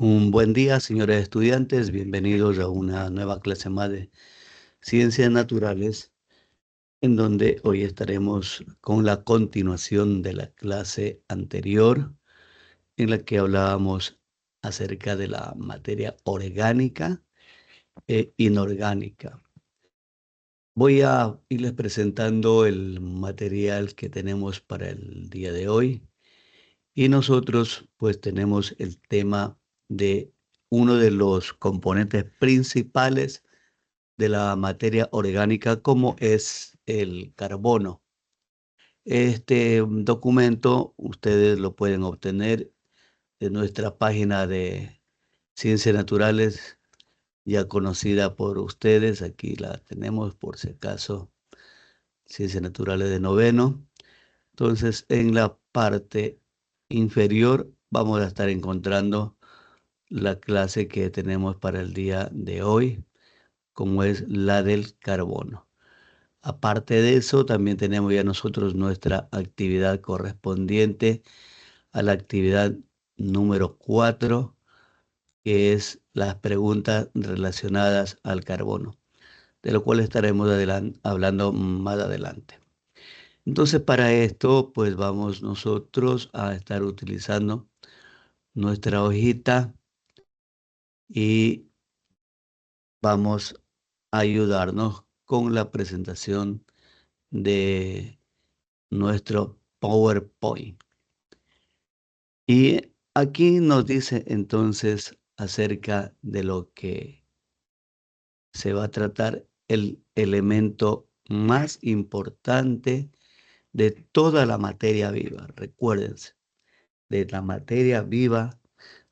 Un buen día, señores estudiantes. Bienvenidos a una nueva clase más de Ciencias Naturales, en donde hoy estaremos con la continuación de la clase anterior, en la que hablábamos acerca de la materia orgánica e inorgánica. Voy a irles presentando el material que tenemos para el día de hoy. Y nosotros pues tenemos el tema de uno de los componentes principales de la materia orgánica, como es el carbono. Este documento ustedes lo pueden obtener de nuestra página de Ciencias Naturales, ya conocida por ustedes. Aquí la tenemos por si acaso, Ciencias Naturales de noveno. Entonces, en la parte inferior vamos a estar encontrando la clase que tenemos para el día de hoy, como es la del carbono. Aparte de eso, también tenemos ya nosotros nuestra actividad correspondiente a la actividad número 4, que es las preguntas relacionadas al carbono, de lo cual estaremos hablando más adelante. Entonces, para esto, pues vamos nosotros a estar utilizando nuestra hojita y vamos a ayudarnos con la presentación de nuestro PowerPoint. Y aquí nos dice entonces acerca de lo que se va a tratar el elemento más importante de toda la materia viva. Recuérdense, de la materia viva,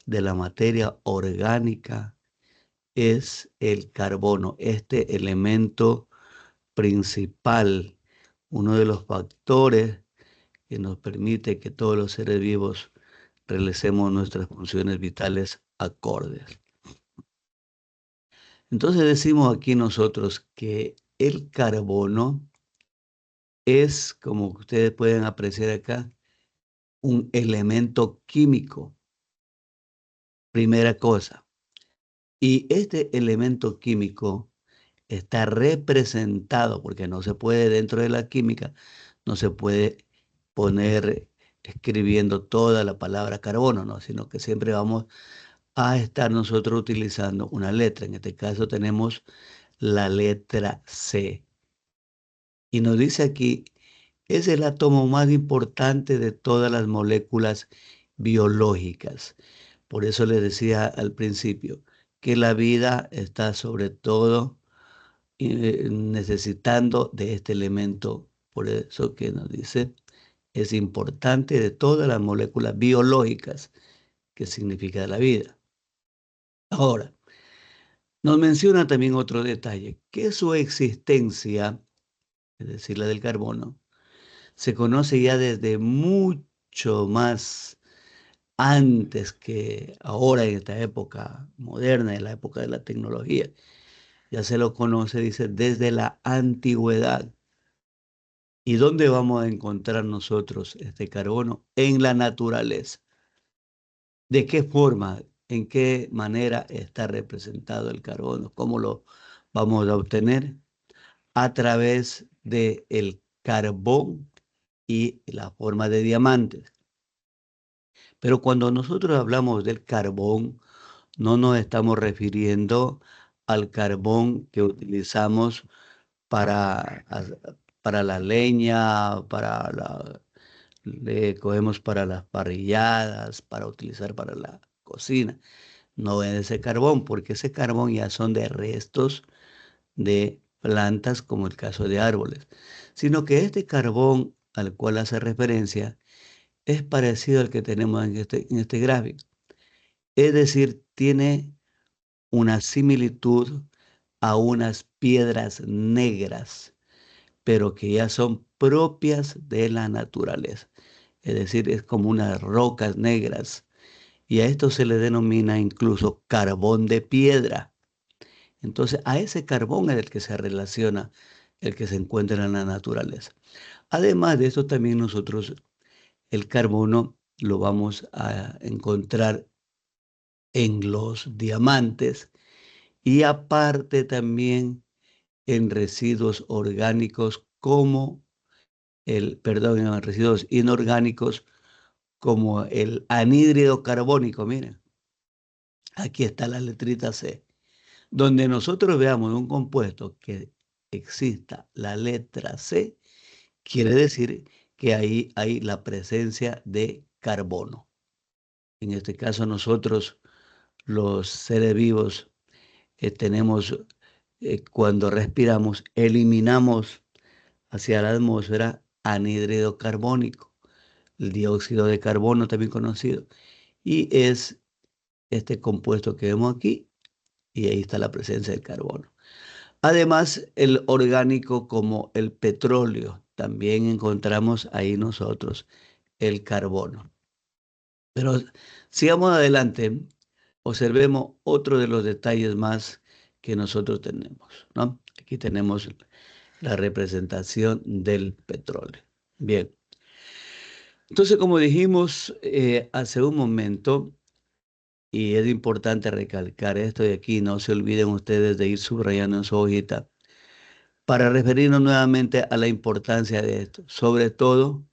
de la materia orgánica, es el carbono, este elemento principal, uno de los factores que nos permite que todos los seres vivos realicemos nuestras funciones vitales acordes. Entonces decimos aquí nosotros que el carbono es, como ustedes pueden apreciar acá, un elemento químico, primera cosa. Y este elemento químico está representado, porque no se puede dentro de la química, no se puede poner escribiendo toda la palabra carbono, ¿no? Sino que siempre vamos a estar nosotros utilizando una letra. En este caso tenemos la letra C. Y nos dice aquí, es el átomo más importante de todas las moléculas biológicas. Por eso les decía al principio que la vida está sobre todo necesitando de este elemento. Por eso que nos dice, es importante de todas las moléculas biológicas, que significa la vida. Ahora, nos menciona también otro detalle, que su existencia, es decir, la del carbono, se conoce ya desde mucho más antes que ahora en esta época moderna, en la época de la tecnología. Ya se lo conoce, dice, desde la antigüedad. ¿Y dónde vamos a encontrar nosotros este carbono? En la naturaleza. ¿De qué forma, en qué manera está representado el carbono? ¿Cómo lo vamos a obtener? A través del carbón y la forma de diamantes. Pero cuando nosotros hablamos del carbón, no nos estamos refiriendo al carbón que utilizamos para, para la leña, le cogemos para las parrilladas, para utilizar para la cocina. No es ese carbón, porque ese carbón ya son de restos de plantas, como el caso de árboles, sino que este carbón al cual hace referencia es parecido al que tenemos en este gráfico. Es decir, tiene una similitud a unas piedras negras, pero que ya son propias de la naturaleza. Es decir, es como unas rocas negras. Y a esto se le denomina incluso carbón de piedra. Entonces, a ese carbón es el que se relaciona el que se encuentra en la naturaleza. Además de esto, también nosotros el carbono lo vamos a encontrar en los diamantes y aparte también en residuos orgánicos como en residuos inorgánicos como el anhídrido carbónico. Miren, aquí está la letrita C. Donde nosotros veamos un compuesto que exista la letra C, quiere decir que ahí hay la presencia de carbono. En este caso nosotros, los seres vivos, tenemos, cuando respiramos, eliminamos hacia la atmósfera anhídrido carbónico, el dióxido de carbono también conocido, y es este compuesto que vemos aquí, y ahí está la presencia del carbono. Además, el orgánico como el petróleo, también encontramos ahí nosotros el carbono. Pero sigamos adelante, observemos otro de los detalles más que nosotros tenemos, ¿no? Aquí tenemos la representación del petróleo. Bien, entonces como dijimos hace un momento, y es importante recalcar esto de aquí, no se olviden ustedes de ir subrayando en su hojita, para referirnos nuevamente a la importancia de esto, sobre todo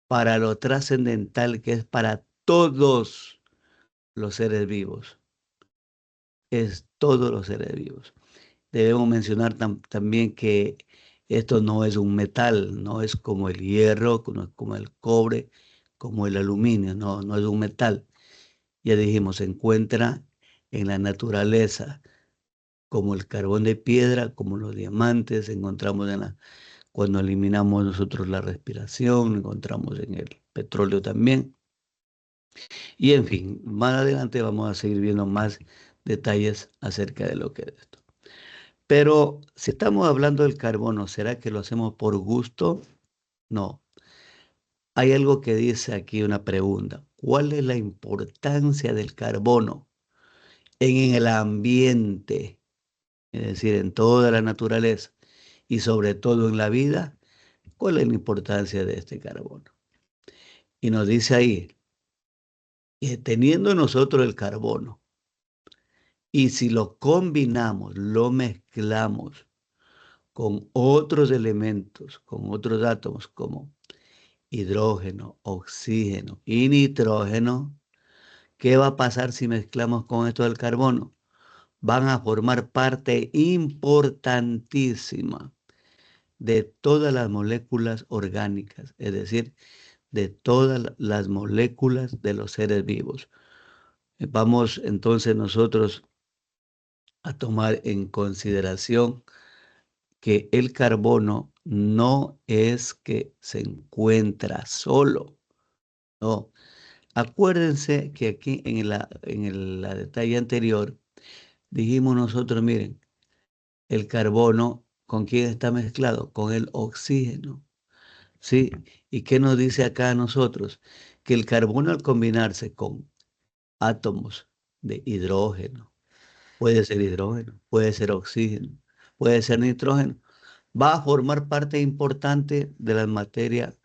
para lo trascendental que es para todos los seres vivos, es todos los seres vivos. Debemos mencionar también que esto no es un metal, no es como el hierro, no es como el cobre, como el aluminio, no, no es un metal. Ya dijimos, se encuentra en la naturaleza, como el carbón de piedra, como los diamantes, encontramos cuando eliminamos nosotros la respiración, encontramos en el petróleo también. Y en fin, más adelante vamos a seguir viendo más detalles acerca de lo que es esto. Pero si estamos hablando del carbono, ¿será que lo hacemos por gusto? No. Hay algo que dice aquí, una pregunta. ¿Cuál es la importancia del carbono en el ambiente? Es decir, en toda la naturaleza y sobre todo en la vida. ¿Cuál es la importancia de este carbono? Y nos dice ahí, que teniendo nosotros el carbono, y si lo combinamos, lo mezclamos con otros elementos, con otros átomos como hidrógeno, oxígeno y nitrógeno, ¿qué va a pasar si mezclamos con esto del carbono? Van a formar parte importantísima de todas las moléculas orgánicas, es decir, de todas las moléculas de los seres vivos. Vamos entonces nosotros a tomar en consideración que el carbono no es que se encuentra solo, no. Acuérdense que aquí la detalle anterior dijimos nosotros, miren, el carbono, ¿con quién está mezclado? Con el oxígeno, ¿sí? ¿Y qué nos dice acá a nosotros? Que el carbono al combinarse con átomos de hidrógeno, puede ser hidrógeno, puede ser oxígeno, puede ser nitrógeno, va a formar parte importante de la materia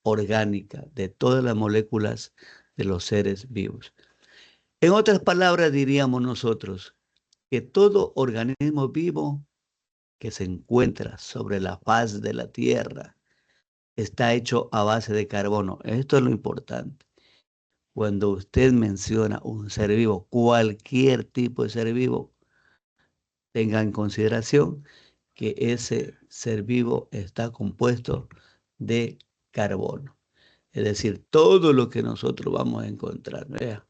orgánica, de todas las moléculas de los seres vivos. En otras palabras, diríamos nosotros que todo organismo vivo que se encuentra sobre la faz de la Tierra está hecho a base de carbono. Esto es lo importante. Cuando usted menciona un ser vivo, cualquier tipo de ser vivo, tenga en consideración que ese ser vivo está compuesto de carbono. Es decir, todo lo que nosotros vamos a encontrar. Vea,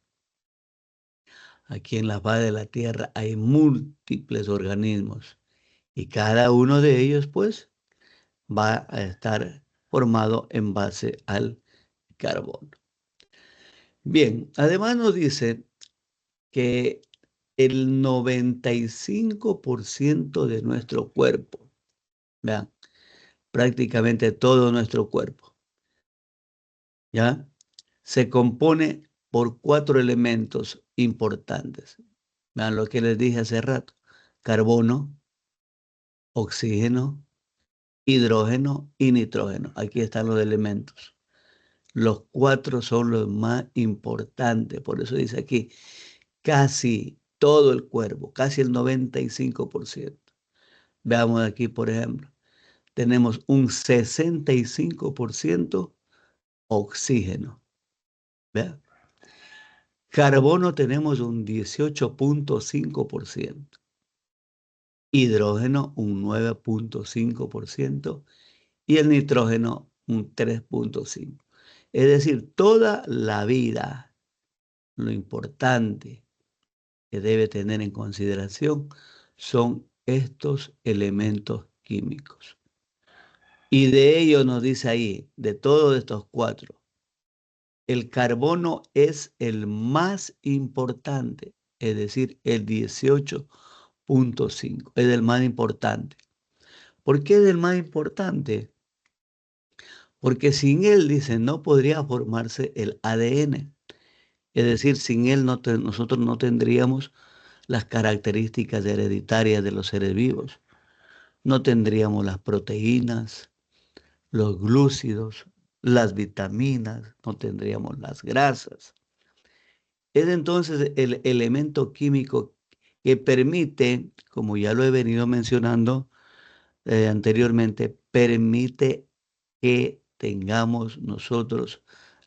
aquí en la faz de la Tierra hay múltiples organismos y cada uno de ellos, pues, va a estar formado en base al carbono. Bien, además nos dice que el 95% de nuestro cuerpo, vean, prácticamente todo nuestro cuerpo, ¿ya? Se compone por 4 elementos importantes. Vean lo que les dije hace rato: carbono, oxígeno, hidrógeno y nitrógeno. Aquí están los elementos. Los 4 son los más importantes. Por eso dice aquí casi todo el cuerpo, casi el 95%. Veamos aquí, por ejemplo, tenemos un 65% oxígeno. ¿Vea? Carbono tenemos un 18,5%, hidrógeno un 9,5% y el nitrógeno un 3,5%. Es decir, toda la vida, lo importante que debe tener en consideración son estos elementos químicos. Y de ello nos dice ahí, de todos estos cuatro, el carbono es el más importante, es decir, el 18,5, es el más importante. ¿Por qué es el más importante? Porque sin él, dice, no podría formarse el ADN. Es decir, sin él nosotros no tendríamos las características hereditarias de los seres vivos. No tendríamos las proteínas, los glúcidos, las vitaminas, no tendríamos las grasas. Es entonces el elemento químico que permite, como ya lo he venido mencionando anteriormente, permite que tengamos nosotros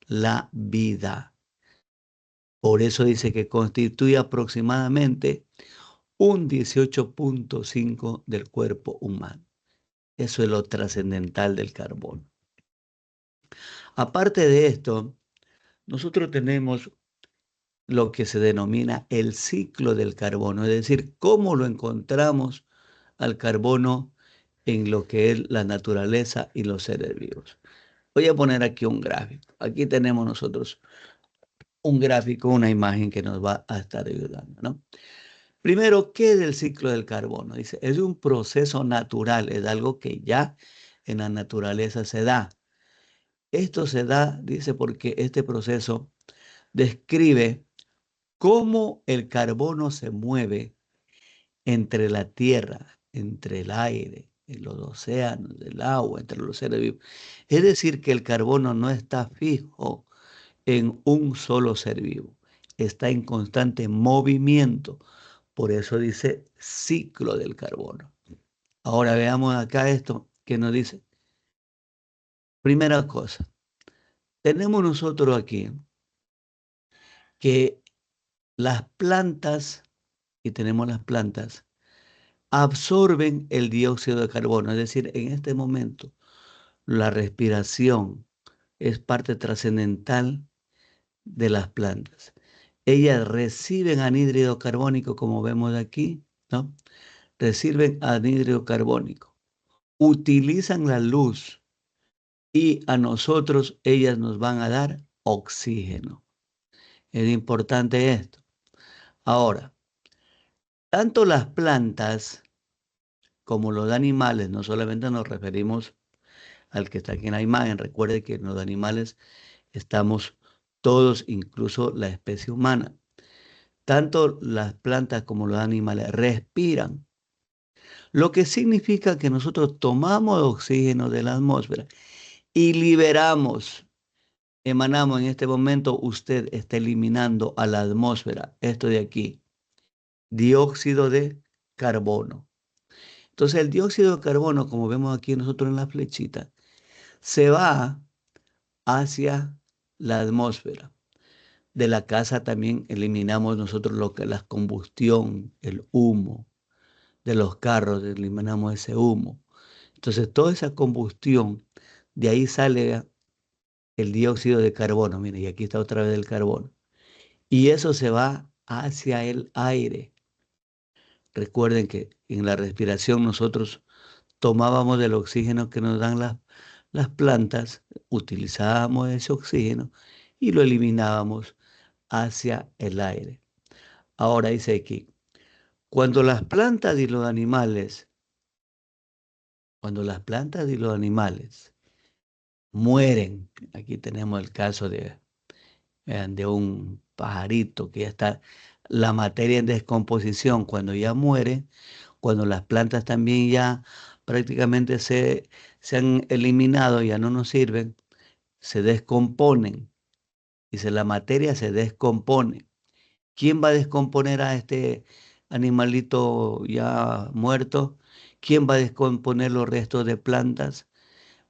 la vida. Por eso dice que constituye aproximadamente un 18,5 del cuerpo humano. Eso es lo trascendental del carbono. Aparte de esto, nosotros tenemos lo que se denomina el ciclo del carbono, es decir, cómo lo encontramos al carbono en lo que es la naturaleza y los seres vivos. Voy a poner aquí un gráfico. Aquí tenemos nosotros un gráfico, una imagen que nos va a estar ayudando, ¿no? Primero, ¿qué es el ciclo del carbono? Dice, es un proceso natural, es algo que ya en la naturaleza se da. Esto se da, dice, porque este proceso describe cómo el carbono se mueve entre la tierra, entre el aire, en los océanos, el agua, entre los seres vivos. Es decir, que el carbono no está fijo en un solo ser vivo, está en constante movimiento. Por eso dice ciclo del carbono. Ahora veamos acá esto que nos dice. Primera cosa, tenemos nosotros aquí que las plantas, y tenemos las plantas, absorben el dióxido de carbono. Es decir, en este momento la respiración es parte trascendental de las plantas. Ellas reciben anhídrido carbónico, como vemos aquí, ¿no? Reciben anhídrido carbónico, utilizan la luz y a nosotros ellas nos van a dar oxígeno. Es importante esto. Ahora, tanto las plantas como los animales, no solamente nos referimos al que está aquí en la imagen, recuerde que en los animales estamos todos, incluso la especie humana. Tanto las plantas como los animales respiran, lo que significa que nosotros tomamos oxígeno de la atmósfera y liberamos, emanamos en este momento, usted está eliminando a la atmósfera, esto de aquí, dióxido de carbono. Entonces el dióxido de carbono, como vemos aquí nosotros en la flechita, se va hacia la atmósfera. De la casa también eliminamos nosotros lo que es la combustión, el humo. De los carros eliminamos ese humo. Entonces toda esa combustión, de ahí sale el dióxido de carbono. Mire, y aquí está otra vez el carbono. Y eso se va hacia el aire. Recuerden que en la respiración nosotros tomábamos del oxígeno que nos dan las plantas, utilizábamos ese oxígeno y lo eliminábamos hacia el aire. Ahora dice aquí, cuando las plantas y los animales, cuando las plantas y los animales mueren, aquí tenemos el caso de un pajarito que ya está la materia en descomposición, cuando ya muere, cuando las plantas también ya prácticamente se han eliminado, ya no nos sirven, se descomponen. Dice, la materia se descompone. ¿Quién va a descomponer a este animalito ya muerto? ¿Quién va a descomponer los restos de plantas?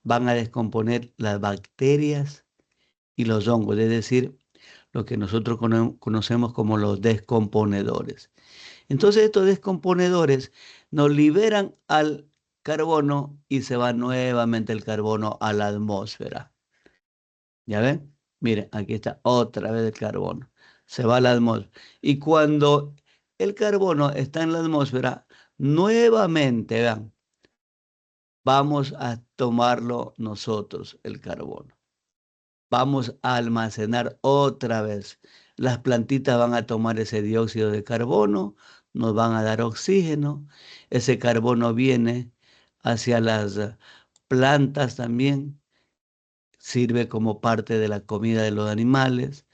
Van a descomponer las bacterias y los hongos, es decir, lo que nosotros conocemos como los descomponedores. Entonces estos descomponedores nos liberan al carbono y se va nuevamente el carbono a la atmósfera. ¿Ya ven? Miren, aquí está otra vez el carbono. Se va a la atmósfera. Y cuando el carbono está en la atmósfera, nuevamente, vean, vamos a tomarlo nosotros, el carbono. Vamos a almacenar otra vez. Las plantitas van a tomar ese dióxido de carbono, nos van a dar oxígeno. Ese carbono viene hacia las plantas también, sirve como parte de la comida de los animales.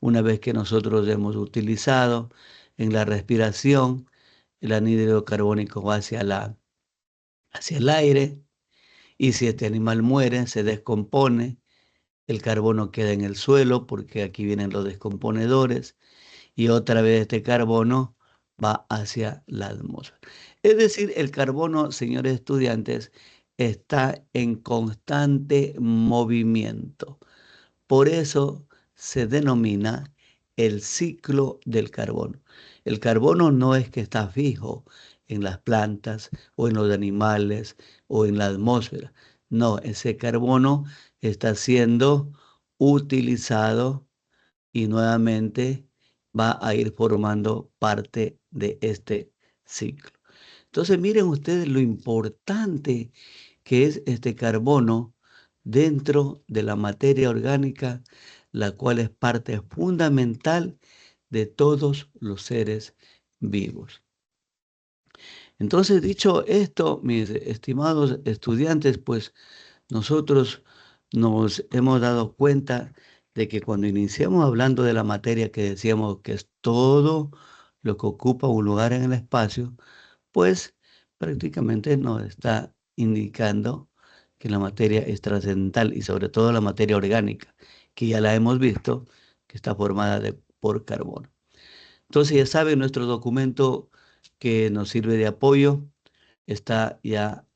Una vez que nosotros hemos utilizado en la respiración, el anhídrido carbónico va hacia el aire, y si este animal muere, se descompone, el carbono queda en el suelo porque aquí vienen los descomponedores y otra vez este carbono va hacia la atmósfera. Es decir, el carbono, señores estudiantes, está en constante movimiento. Por eso se denomina el ciclo del carbono. El carbono no es que está fijo en las plantas o en los animales o en la atmósfera. No, ese carbono está siendo utilizado y nuevamente va a ir formando parte de este ciclo. Entonces miren ustedes lo importante que es este carbono dentro de la materia orgánica, la cual es parte fundamental de todos los seres vivos. Entonces, dicho esto, mis estimados estudiantes, pues nosotros nos hemos dado cuenta de que cuando iniciamos hablando de la materia que decíamos que es todo lo que ocupa un lugar en el espacio, pues prácticamente nos está indicando que la materia es trascendental y sobre todo la materia orgánica, que ya la hemos visto, que está formada por carbono. Entonces ya saben, nuestro documento que nos sirve de apoyo está ya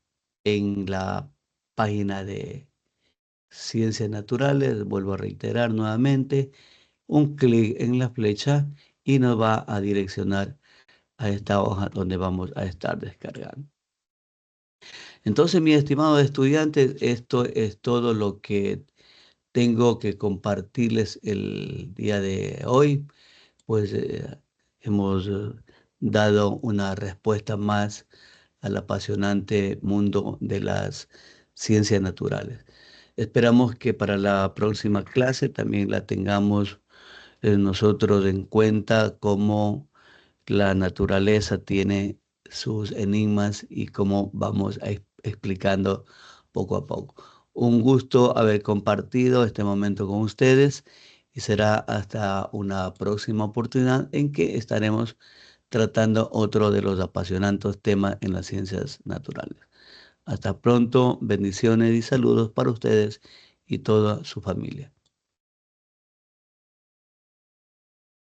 en la página de Ciencias Naturales. Vuelvo a reiterar nuevamente, un clic en la flecha y nos va a direccionar a esta hoja donde vamos a estar descargando. Entonces, mis estimados estudiantes, esto es todo lo que tengo que compartirles el día de hoy. Pues hemos dado una respuesta más al apasionante mundo de las ciencias naturales. Esperamos que para la próxima clase también la tengamos nosotros en cuenta cómo la naturaleza tiene sus enigmas y cómo vamos explicando poco a poco. Un gusto haber compartido este momento con ustedes y será hasta una próxima oportunidad en que estaremos tratando otro de los apasionantes temas en las ciencias naturales. Hasta pronto, bendiciones y saludos para ustedes y toda su familia.